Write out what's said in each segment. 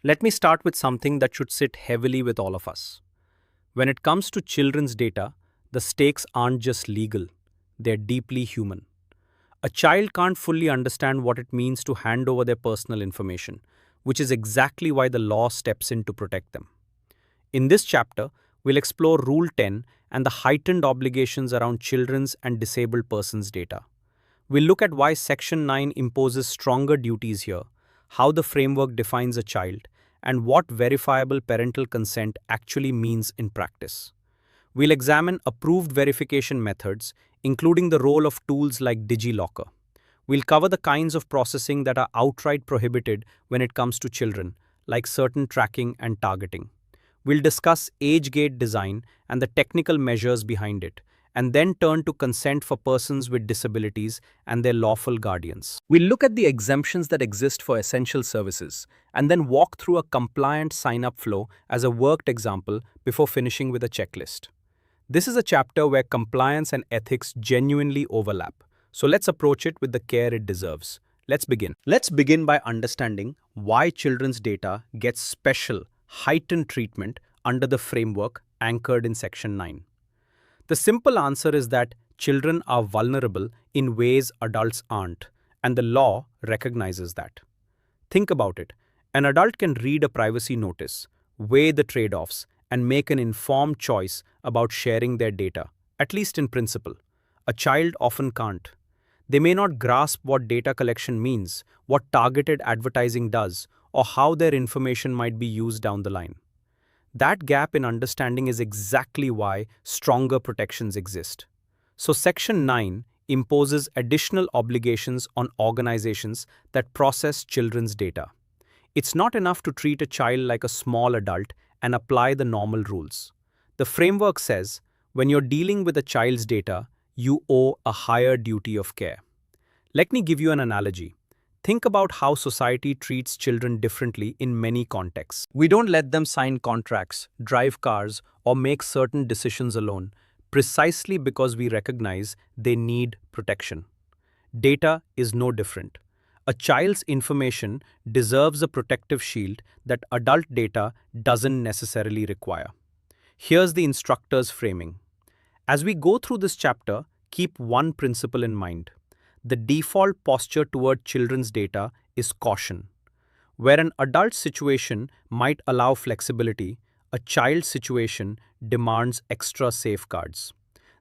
Let me start with something that should sit heavily with all of us. When it comes to children's data, the stakes aren't just legal, they're deeply human. A child can't fully understand what it means to hand over their personal information, which is exactly why the law steps in to protect them. In this chapter, we'll explore Rule 10 and the heightened obligations around children's and disabled persons' data. We'll look at why Section 9 imposes stronger duties here, how the framework defines a child, and what verifiable parental consent actually means in practice. We'll examine approved verification methods, including the role of tools like DigiLocker. We'll cover the kinds of processing that are outright prohibited when it comes to children, like certain tracking and targeting. We'll discuss age gate design and the technical measures behind it, and then turn to consent for persons with disabilities and their lawful guardians. We'll look at the exemptions that exist for essential services, and then walk through a compliant sign-up flow as a worked example before finishing with a checklist. This is a chapter where compliance and ethics genuinely overlap, so let's approach it with the care it deserves. Let's begin. Let's begin by understanding why children's data gets special, heightened treatment under the framework anchored in Section 9. The simple answer is that children are vulnerable in ways adults aren't, and the law recognizes that. Think about it. An adult can read a privacy notice, weigh the trade-offs, and make an informed choice about sharing their data, at least in principle. A child often can't. They may not grasp what data collection means, what targeted advertising does, or how their information might be used down the line. That gap in understanding is exactly why stronger protections exist. So Section 9 imposes additional obligations on organizations that process children's data. It's not enough to treat a child like a small adult and apply the normal rules. The framework says, when you're dealing with a child's data, you owe a higher duty of care. Let me give you an analogy. Think about how society treats children differently in many contexts. We don't let them sign contracts, drive cars, or make certain decisions alone, precisely because we recognize they need protection. Data is no different. A child's information deserves a protective shield that adult data doesn't necessarily require. Here's the instructor's framing. As we go through this chapter, keep one principle in mind. The default posture toward children's data is caution. Where an adult situation might allow flexibility, a child situation demands extra safeguards.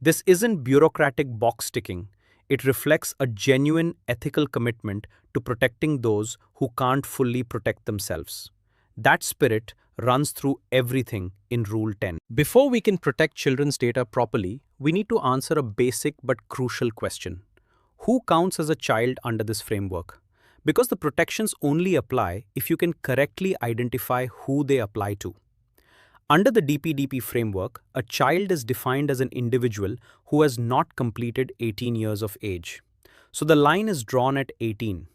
This isn't bureaucratic box ticking. It reflects a genuine ethical commitment to protecting those who can't fully protect themselves. That spirit runs through everything in Rule 10. Before we can protect children's data properly, we need to answer a basic but crucial question. Who counts as a child under this framework? Because the protections only apply if you can correctly identify who they apply to. Under the DPDP framework, a child is defined as an individual who has not completed 18 years of age. So the line is drawn at 18.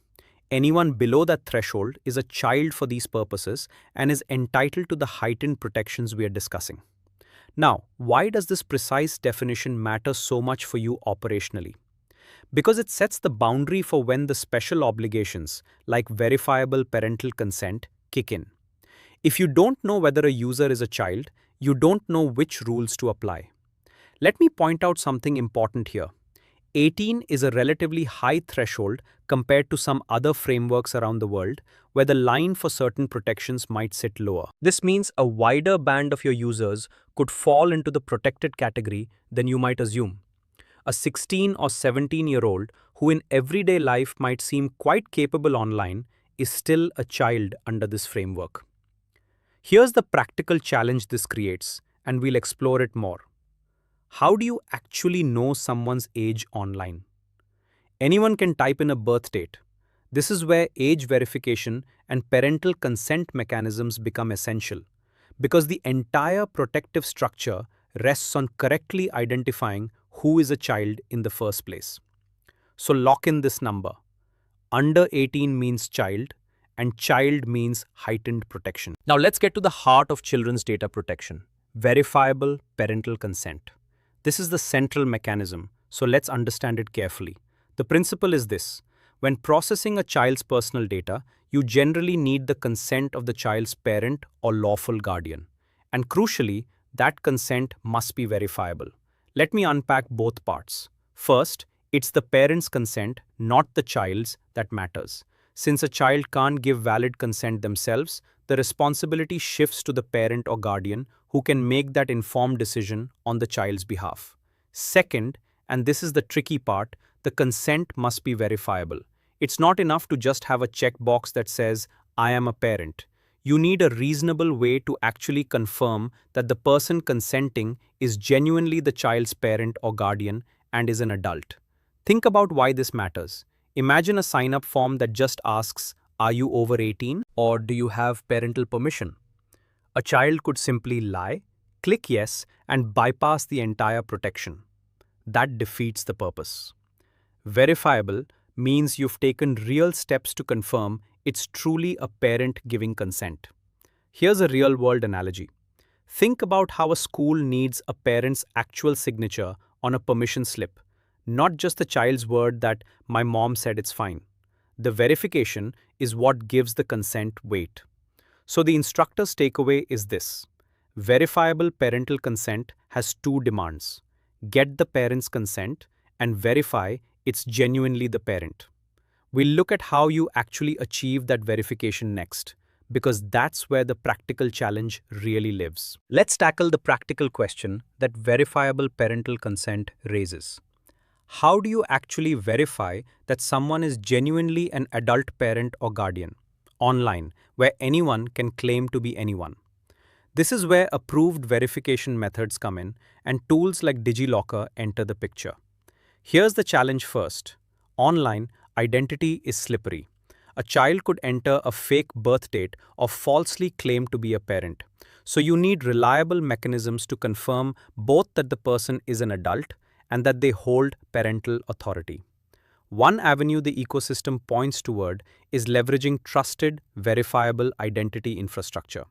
Anyone below that threshold is a child for these purposes and is entitled to the heightened protections we are discussing. Now, why does this precise definition matter so much for you operationally? Because it sets the boundary for when the special obligations, like verifiable parental consent, kick in. If you don't know whether a user is a child, you don't know which rules to apply. Let me point out something important here. 18 is a relatively high threshold compared to some other frameworks around the world, where the line for certain protections might sit lower. This means a wider band of your users could fall into the protected category than you might assume. A 16 or 17-year-old who in everyday life might seem quite capable online is still a child under this framework. Here's the practical challenge this creates, and we'll explore it more. How do you actually know someone's age online? Anyone can type in a birth date. This is where age verification and parental consent mechanisms become essential, because the entire protective structure rests on correctly identifying who is a child in the first place. So lock in this number. Under 18 means child, and child means heightened protection. Now let's get to the heart of children's data protection, verifiable parental consent. This is the central mechanism, so let's understand it carefully. The principle is this. When processing a child's personal data, you generally need the consent of the child's parent or lawful guardian. And crucially, that consent must be verifiable. Let me unpack both parts. First, it's the parent's consent, not the child's, that matters. Since a child can't give valid consent themselves, the responsibility shifts to the parent or guardian who can make that informed decision on the child's behalf. Second, and this is the tricky part, the consent must be verifiable. It's not enough to just have a checkbox that says, I am a parent. You need a reasonable way to actually confirm that the person consenting is genuinely the child's parent or guardian and is an adult. Think about why this matters. Imagine a sign-up form that just asks, are you over 18 or do you have parental permission? A child could simply lie, click yes, and bypass the entire protection. That defeats the purpose. Verifiable means you've taken real steps to confirm it's truly a parent giving consent. Here's a real-world analogy. Think about how a school needs a parent's actual signature on a permission slip, not just the child's word that my mom said it's fine. The verification is what gives the consent weight. So the instructor's takeaway is this. Verifiable parental consent has two demands. Get the parent's consent and verify it's genuinely the parent. We'll look at how you actually achieve that verification next, because that's where the practical challenge really lives. Let's tackle the practical question that verifiable parental consent raises. How do you actually verify that someone is genuinely an adult parent or guardian, online, where anyone can claim to be anyone? This is where approved verification methods come in and tools like DigiLocker enter the picture. Here's the challenge first. Online, identity is slippery. A child could enter a fake birth date or falsely claim to be a parent. So you need reliable mechanisms to confirm both that the person is an adult and that they hold parental authority. One avenue the ecosystem points toward is leveraging trusted, verifiable identity infrastructure.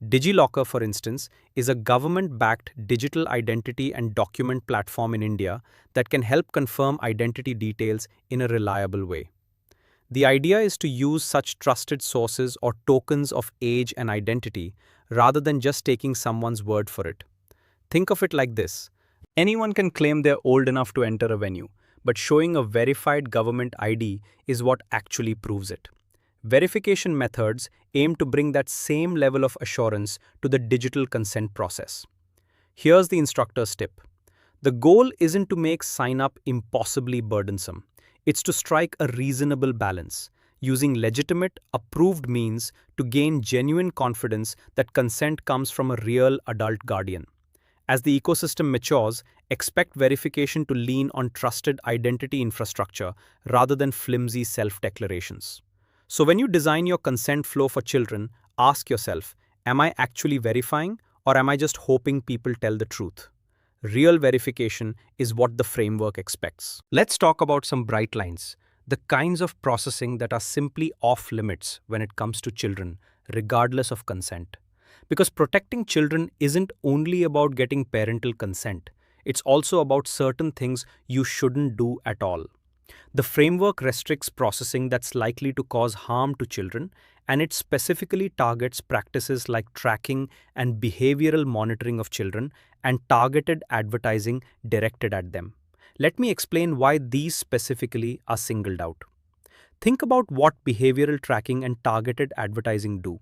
DigiLocker, for instance, is a government-backed digital identity and document platform in India that can help confirm identity details in a reliable way. The idea is to use such trusted sources or tokens of age and identity rather than just taking someone's word for it. Think of it like this. Anyone can claim they're old enough to enter a venue, but showing a verified government ID is what actually proves it. Verification methods aim to bring that same level of assurance to the digital consent process. Here's the instructor's tip. The goal isn't to make sign-up impossibly burdensome. It's to strike a reasonable balance, using legitimate, approved means to gain genuine confidence that consent comes from a real adult guardian. As the ecosystem matures, expect verification to lean on trusted identity infrastructure rather than flimsy self-declarations. So when you design your consent flow for children, ask yourself, am I actually verifying or am I just hoping people tell the truth? Real verification is what the framework expects. Let's talk about some bright lines, the kinds of processing that are simply off limits when it comes to children, regardless of consent. Because protecting children isn't only about getting parental consent, it's also about certain things you shouldn't do at all. The framework restricts processing that's likely to cause harm to children, and it specifically targets practices like tracking and behavioral monitoring of children and targeted advertising directed at them. Let me explain why these specifically are singled out. Think about what behavioral tracking and targeted advertising do.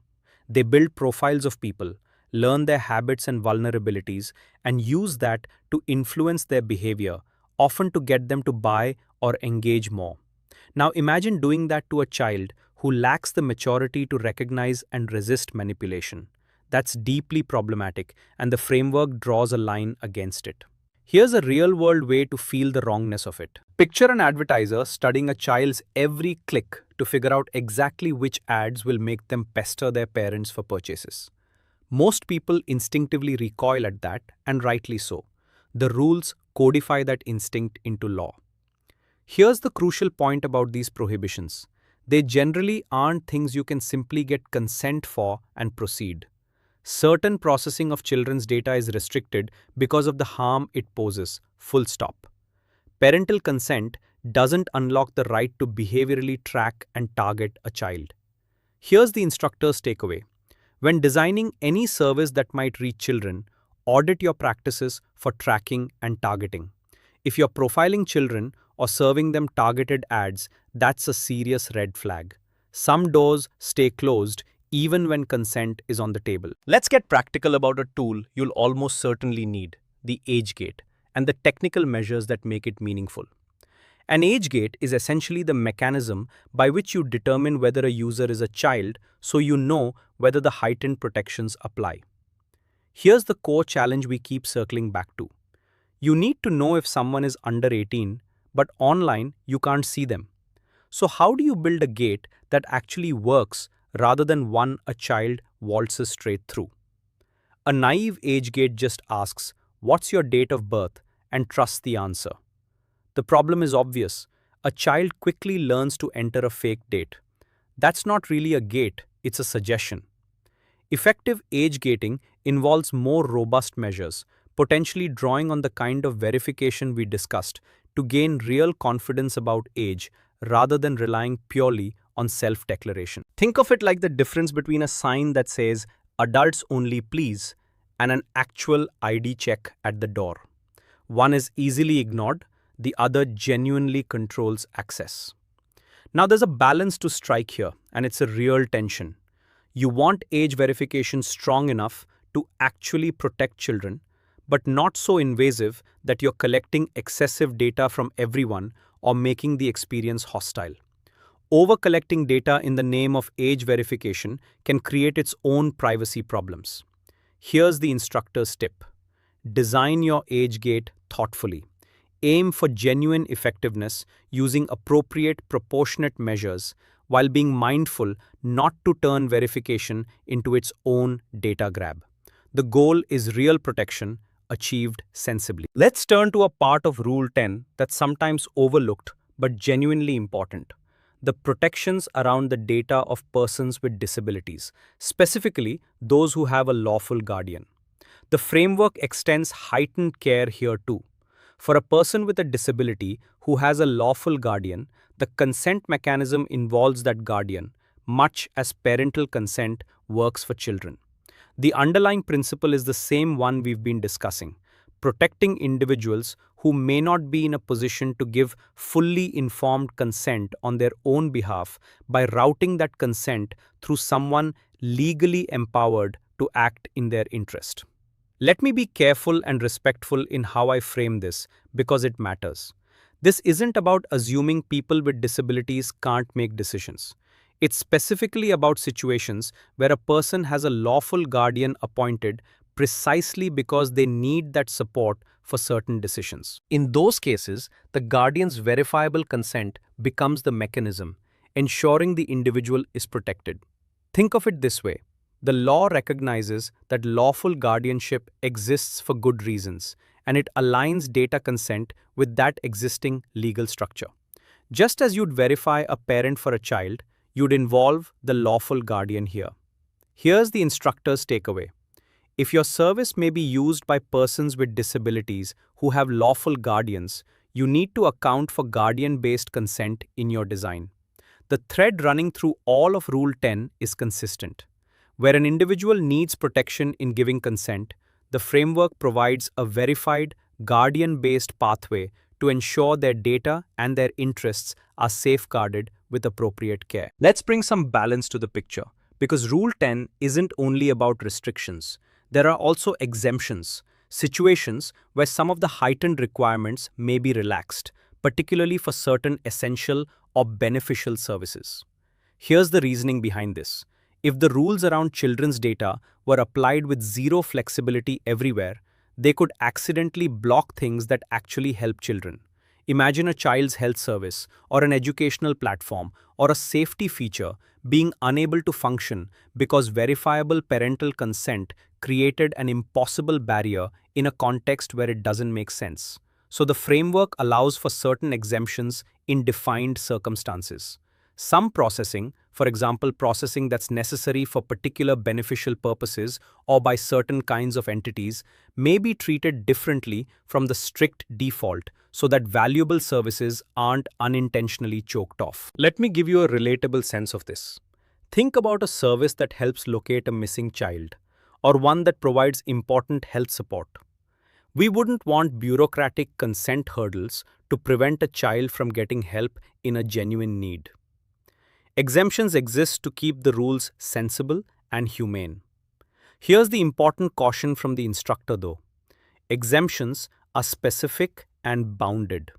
They build profiles of people, learn their habits and vulnerabilities, and use that to influence their behavior, often to get them to buy or engage more. Now imagine doing that to a child who lacks the maturity to recognize and resist manipulation. That's deeply problematic, and the framework draws a line against it. Here's a real-world way to feel the wrongness of it. Picture an advertiser studying a child's every click to figure out exactly which ads will make them pester their parents for purchases. Most people instinctively recoil at that, and rightly so. The rules codify that instinct into law. Here's the crucial point about these prohibitions. They generally aren't things you can simply get consent for and proceed. Certain processing of children's data is restricted because of the harm it poses, full stop. Parental consent doesn't unlock the right to behaviorally track and target a child. Here's the instructor's takeaway. When designing any service that might reach children, audit your practices for tracking and targeting. If you're profiling children or serving them targeted ads, that's a serious red flag. Some doors stay closed even when consent is on the table. Let's get practical about a tool you'll almost certainly need, the age gate, and the technical measures that make it meaningful. An age gate is essentially the mechanism by which you determine whether a user is a child, so you know whether the heightened protections apply. Here's the core challenge we keep circling back to. You need to know if someone is under 18, but online you can't see them. So how do you build a gate that actually works rather than one a child waltzes straight through? A naive age gate just asks, "What's your date of birth?" and trusts the answer. The problem is obvious. A child quickly learns to enter a fake date. That's not really a gate, it's a suggestion. Effective age gating involves more robust measures, potentially drawing on the kind of verification we discussed to gain real confidence about age rather than relying purely on self-declaration. Think of it like the difference between a sign that says "Adults only please" and an actual ID check at the door. One is easily ignored, the other genuinely controls access. Now there's a balance to strike here, and it's a real tension. You want age verification strong enough to actually protect children, but not so invasive that you're collecting excessive data from everyone or making the experience hostile. Over-collecting data in the name of age verification can create its own privacy problems. Here's the instructor's tip. Design your age gate thoughtfully. Aim for genuine effectiveness using appropriate proportionate measures while being mindful not to turn verification into its own data grab. The goal is real protection achieved sensibly. Let's turn to a part of Rule 10 that's sometimes overlooked but genuinely important: the protections around the data of persons with disabilities, specifically those who have a lawful guardian. The framework extends heightened care here too. For a person with a disability who has a lawful guardian, the consent mechanism involves that guardian, much as parental consent works for children. The underlying principle is the same one we've been discussing: protecting individuals who may not be in a position to give fully informed consent on their own behalf by routing that consent through someone legally empowered to act in their interest. Let me be careful and respectful in how I frame this because it matters. This isn't about assuming people with disabilities can't make decisions. It's specifically about situations where a person has a lawful guardian appointed precisely because they need that support for certain decisions. In those cases, the guardian's verifiable consent becomes the mechanism, ensuring the individual is protected. Think of it this way. The law recognizes that lawful guardianship exists for good reasons, and it aligns data consent with that existing legal structure. Just as you'd verify a parent for a child, you'd involve the lawful guardian here. Here's the instructor's takeaway. If your service may be used by persons with disabilities who have lawful guardians, you need to account for guardian-based consent in your design. The thread running through all of Rule 10 is consistent. Where an individual needs protection in giving consent, the framework provides a verified, guardian-based pathway to ensure their data and their interests are safeguarded with appropriate care. Let's bring some balance to the picture, because Rule 10 isn't only about restrictions. There are also exemptions, situations where some of the heightened requirements may be relaxed, particularly for certain essential or beneficial services. Here's the reasoning behind this. If the rules around children's data were applied with zero flexibility everywhere, they could accidentally block things that actually help children. Imagine a child's health service, or an educational platform, or a safety feature being unable to function because verifiable parental consent created an impossible barrier in a context where it doesn't make sense. So the framework allows for certain exemptions in defined circumstances. Some processing, for example processing that's necessary for particular beneficial purposes or by certain kinds of entities, may be treated differently from the strict default so that valuable services aren't unintentionally choked off. Let me give you a relatable sense of this. Think about a service that helps locate a missing child, or one that provides important health support. We wouldn't want bureaucratic consent hurdles to prevent a child from getting help in a genuine need. Exemptions exist to keep the rules sensible and humane. Here's the important caution from the instructor though. Exemptions are specific and bounded.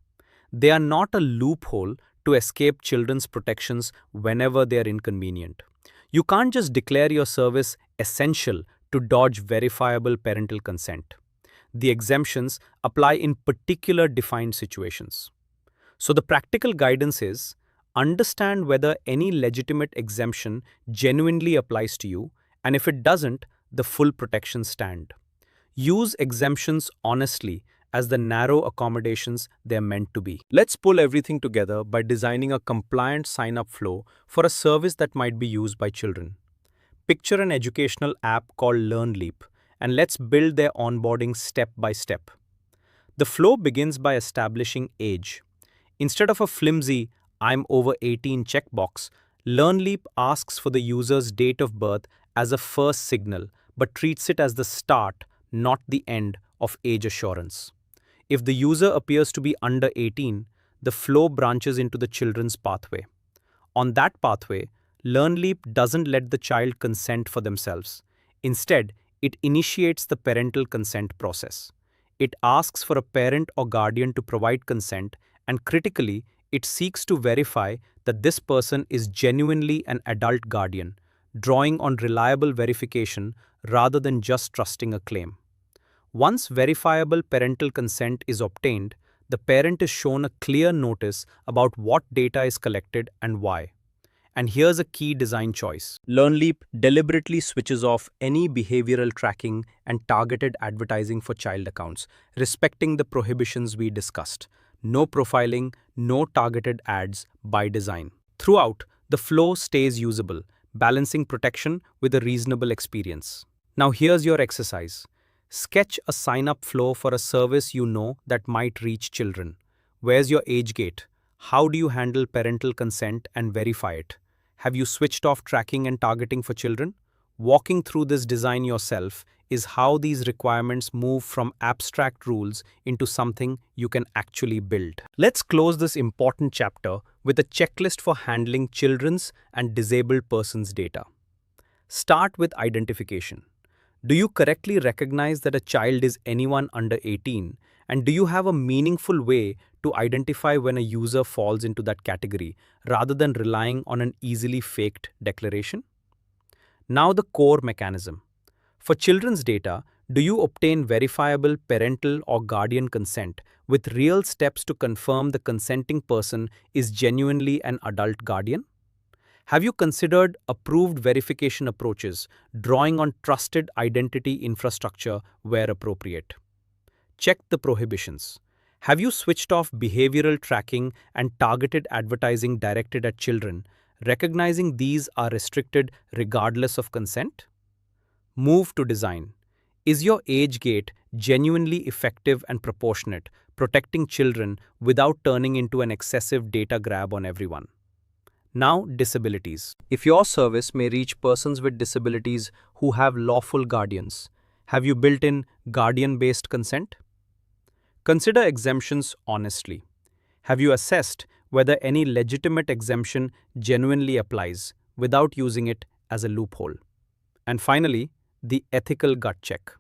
They are not a loophole to escape children's protections whenever they are inconvenient. You can't just declare your service essential to dodge verifiable parental consent. The exemptions apply in particular defined situations. So the practical guidance is understand whether any legitimate exemption genuinely applies to you, and if it doesn't, the full protection stand. Use exemptions honestly as the narrow accommodations they're meant to be. Let's pull everything together by designing a compliant sign-up flow for a service that might be used by children. Picture an educational app called LearnLeap, and let's build their onboarding step by step. The flow begins by establishing age. Instead of a flimsy "I'm over 18" checkbox, LearnLeap asks for the user's date of birth as a first signal, but treats it as the start, not the end, of age assurance. If the user appears to be under 18, the flow branches into the children's pathway. On that pathway, LearnLeap doesn't let the child consent for themselves. Instead, it initiates the parental consent process. It asks for a parent or guardian to provide consent, and critically, it seeks to verify that this person is genuinely an adult guardian, drawing on reliable verification rather than just trusting a claim. Once verifiable parental consent is obtained, the parent is shown a clear notice about what data is collected and why. And here's a key design choice. LearnLeap deliberately switches off any behavioral tracking and targeted advertising for child accounts, respecting the prohibitions we discussed. No profiling, no targeted ads by design. Throughout, the flow stays usable, balancing protection with a reasonable experience. Now here's your exercise. Sketch a sign-up flow for a service you know that might reach children. Where's your age gate? How do you handle parental consent and verify it? Have you switched off tracking and targeting for children? Walking through this design yourself is how these requirements move from abstract rules into something you can actually build. Let's close this important chapter with a checklist for handling children's and disabled persons' data. Start with identification. Do you correctly recognize that a child is anyone under 18? And do you have a meaningful way to identify when a user falls into that category rather than relying on an easily faked declaration? Now the core mechanism. For children's data, do you obtain verifiable parental or guardian consent with real steps to confirm the consenting person is genuinely an adult guardian? Have you considered approved verification approaches, drawing on trusted identity infrastructure where appropriate? Check the prohibitions. Have you switched off behavioral tracking and targeted advertising directed at children, recognizing these are restricted regardless of consent? Move to design. Is your age gate genuinely effective and proportionate, protecting children without turning into an excessive data grab on everyone? Now, disabilities. If your service may reach persons with disabilities who have lawful guardians, have you built in guardian-based consent? Consider exemptions honestly. Have you assessed whether any legitimate exemption genuinely applies without using it as a loophole? And finally, the ethical gut check.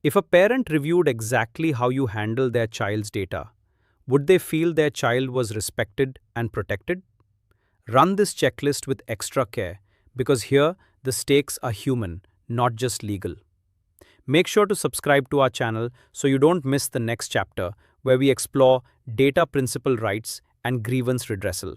If a parent reviewed exactly how you handle their child's data, would they feel their child was respected and protected? Run this checklist with extra care because here the stakes are human, not just legal. Make sure to subscribe to our channel so you don't miss the next chapter where we explore data principal rights and grievance redressal.